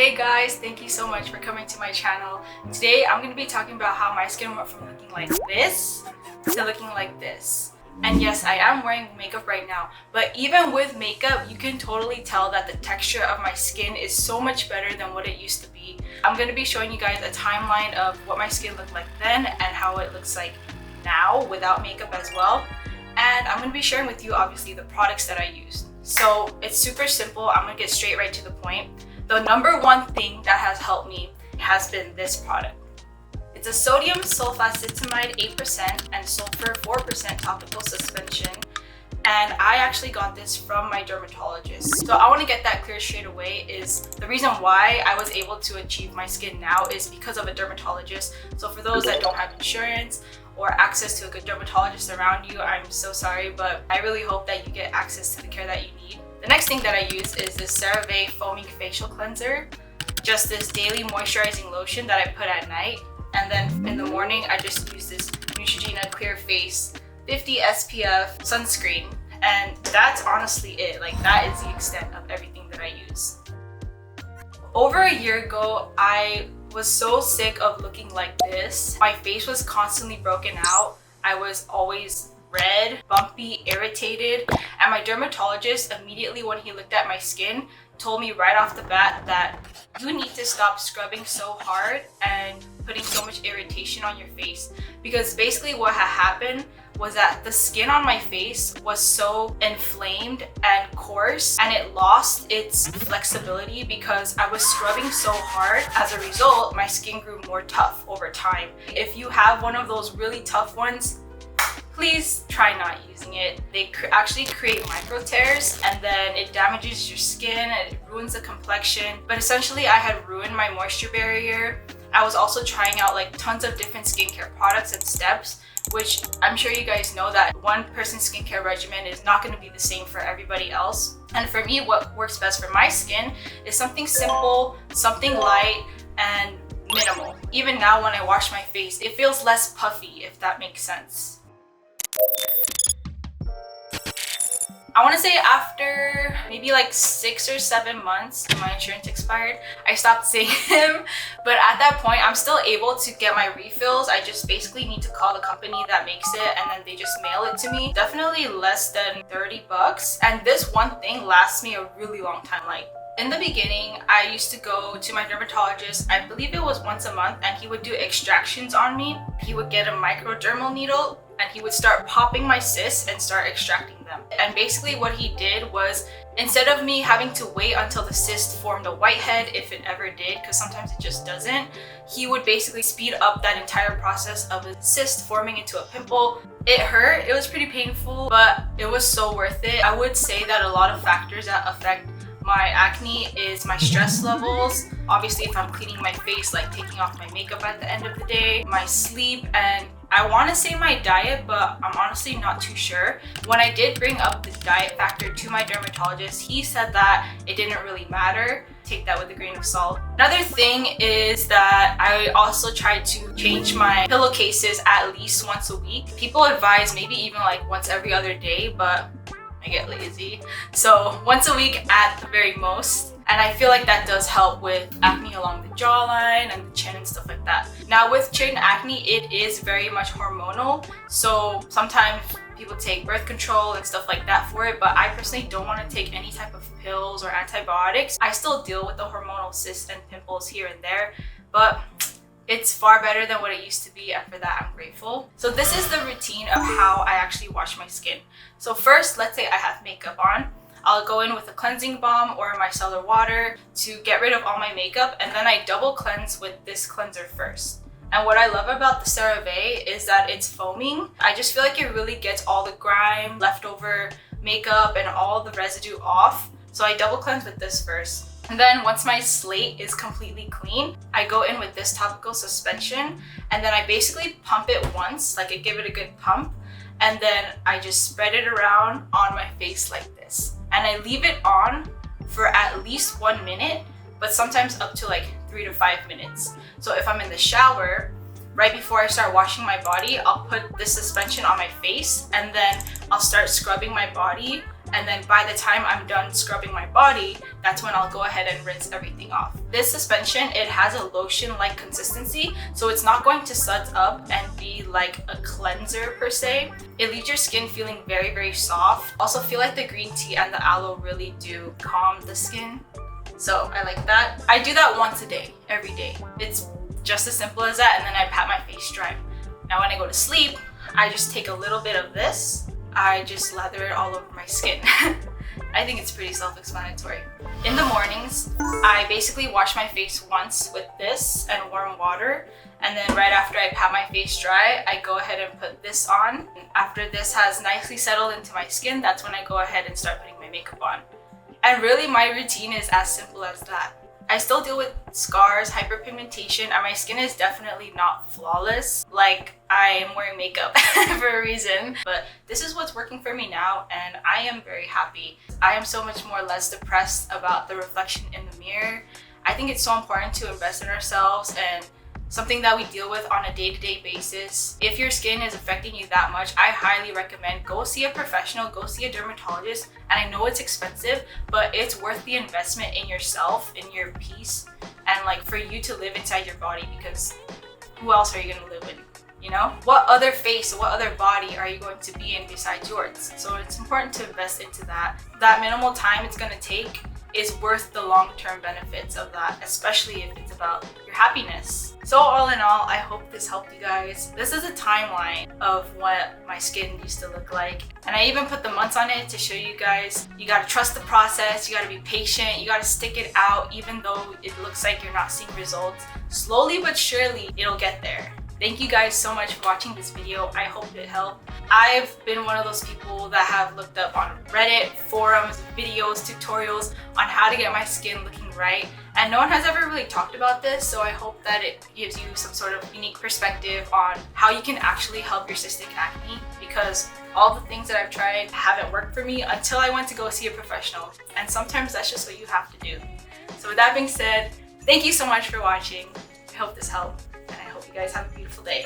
Hey guys, thank you so much for coming to my channel. Today I'm going to be talking about how my skin went from looking like this to looking like this. And yes, I am wearing makeup right now, but even with makeup, you can totally tell that the texture of my skin is so much better than what it used to be. I'm going to be showing you guys a timeline of what my skin looked like then and how it looks like now without makeup as well. And I'm going to be sharing with you obviously the products that I used. So it's super simple. I'm going to get straight right to the point. The number one thing that has helped me has been this product. It's a sodium sulfacetamide 8% and sulfur 4% topical suspension. And I actually got this from my dermatologist. So I want to get that clear straight away is the reason why I was able to achieve my skin now is because of a dermatologist. So for those that don't have insurance or access to a good dermatologist around you, I'm so sorry, but I really hope that you get access to the care that you need. The next thing that I use is this CeraVe Foaming Facial Cleanser. Just this daily moisturizing lotion that I put at night. And then in the morning, I just use this Neutrogena Clear Face 50 SPF sunscreen. And that's honestly it. Like, that is the extent of everything that I use. Over a year ago, I was so sick of looking like this. My face was constantly broken out. I was always red, bumpy, irritated, and my dermatologist immediately when he looked at my skin told me right off the bat that you need to stop scrubbing so hard and putting so much irritation on your face, because basically what had happened was that the skin on my face was so inflamed and coarse and it lost its flexibility because I was scrubbing so hard. As a result, my skin grew more tough over time. If you have one of those really tough ones, please try not using it. They actually create micro tears and then it damages your skin and it ruins the complexion. But essentially I had ruined my moisture barrier. I was also trying out like tons of different skincare products and steps, which I'm sure you guys know that one person's skincare regimen is not going to be the same for everybody else. And for me, what works best for my skin is something simple, something light, and minimal. Even now when I wash my face, it feels less puffy, if that makes sense. I want to say after maybe like 6 or 7 months my insurance expired, I stopped seeing him. But at that point, I'm still able to get my refills. I just basically need to call the company that makes it and then they just mail it to me. Definitely less than 30 bucks. And this one thing lasts me a really long time. Like, in the beginning, I used to go to my dermatologist, I believe it was once a month, and he would do extractions on me. He would get a microdermal needle and he would start popping my cysts and start extracting them. And basically what he did was, instead of me having to wait until the cyst formed a whitehead, if it ever did, because sometimes it just doesn't, he would basically speed up that entire process of a cyst forming into a pimple. It hurt, it was pretty painful, but it was so worth it. I would say that a lot of factors that affect my acne is my stress levels. Obviously, if I'm cleaning my face, like taking off my makeup at the end of the day, my sleep, and I want to say my diet, but I'm honestly not too sure. When I did bring up the diet factor to my dermatologist, he said that it didn't really matter. Take that with a grain of salt. Another thing is that I also try to change my pillowcases at least once a week. People advise maybe even like once every other day, but I get lazy. So once a week at the very most. And I feel like that does help with acne along the jawline and the chin and stuff like that. Now with chin acne, it is very much hormonal. So sometimes people take birth control and stuff like that for it, but I personally don't want to take any type of pills or antibiotics. I still deal with the hormonal cysts and pimples here and there, but it's far better than what it used to be, and for that I'm grateful. So this is the routine of how I actually wash my skin. So first, let's say I have makeup on. I'll go in with a cleansing balm or micellar water to get rid of all my makeup, and then I double cleanse with this cleanser first. And what I love about the CeraVe is that it's foaming. I just feel like it really gets all the grime, leftover makeup, and all the residue off. So I double cleanse with this first. And then once my slate is completely clean, I go in with this topical suspension, and then I basically pump it once, like I give it a good pump, and then I just spread it around on my face like this. And I leave it on for at least 1 minute, but sometimes up to like 3 to 5 minutes. So if I'm in the shower, right before I start washing my body, I'll put this suspension on my face and then I'll start scrubbing my body And then by the time I'm done scrubbing my body, that's when I'll go ahead and rinse everything off. This suspension, it has a lotion-like consistency, so it's not going to suds up and be like a cleanser per se. It leaves your skin feeling very, very soft. Also feel like the green tea and the aloe really do calm the skin. So I like that. I do that once a day, every day. It's just as simple as that, and then I pat my face dry. Now when I go to sleep, I just take a little bit of this. I just lather it all over my skin. I think it's pretty self-explanatory. In the mornings, I basically wash my face once with this and warm water. And then right after I pat my face dry, I go ahead and put this on. After this has nicely settled into my skin, that's when I go ahead and start putting my makeup on. And really, my routine is as simple as that. I still deal with scars, hyperpigmentation, and my skin is definitely not flawless. Like, I am wearing makeup for a reason, but this is what's working for me now, and I am very happy. I am so much more less depressed about the reflection in the mirror. I think it's so important to invest in ourselves and something that we deal with on a day-to-day basis. If your skin is affecting you that much, I highly recommend go see a professional, go see a dermatologist. And I know it's expensive, but it's worth the investment in yourself, in your peace, and like for you to live inside your body, because who else are you gonna live with? You know? What other face, what other body are you going to be in besides yours? So it's important to invest into that. That minimal time it's gonna take is worth the long-term benefits of that, especially if it's about your happiness. So all in all, I hope this helped you guys. This is a timeline of what my skin used to look like. And I even put the months on it to show you guys. You gotta trust the process, you gotta be patient, you gotta stick it out even though it looks like you're not seeing results. Slowly but surely, it'll get there. Thank you guys so much for watching this video. I hope it helped. I've been one of those people that have looked up on Reddit, forums, videos, tutorials on how to get my skin looking right. And no one has ever really talked about this, so I hope that it gives you some sort of unique perspective on how you can actually help your cystic acne, because all the things that I've tried haven't worked for me until I went to go see a professional. And sometimes that's just what you have to do. So with that being said, thank you so much for watching. I hope this helped. And I hope you guys have a beautiful day.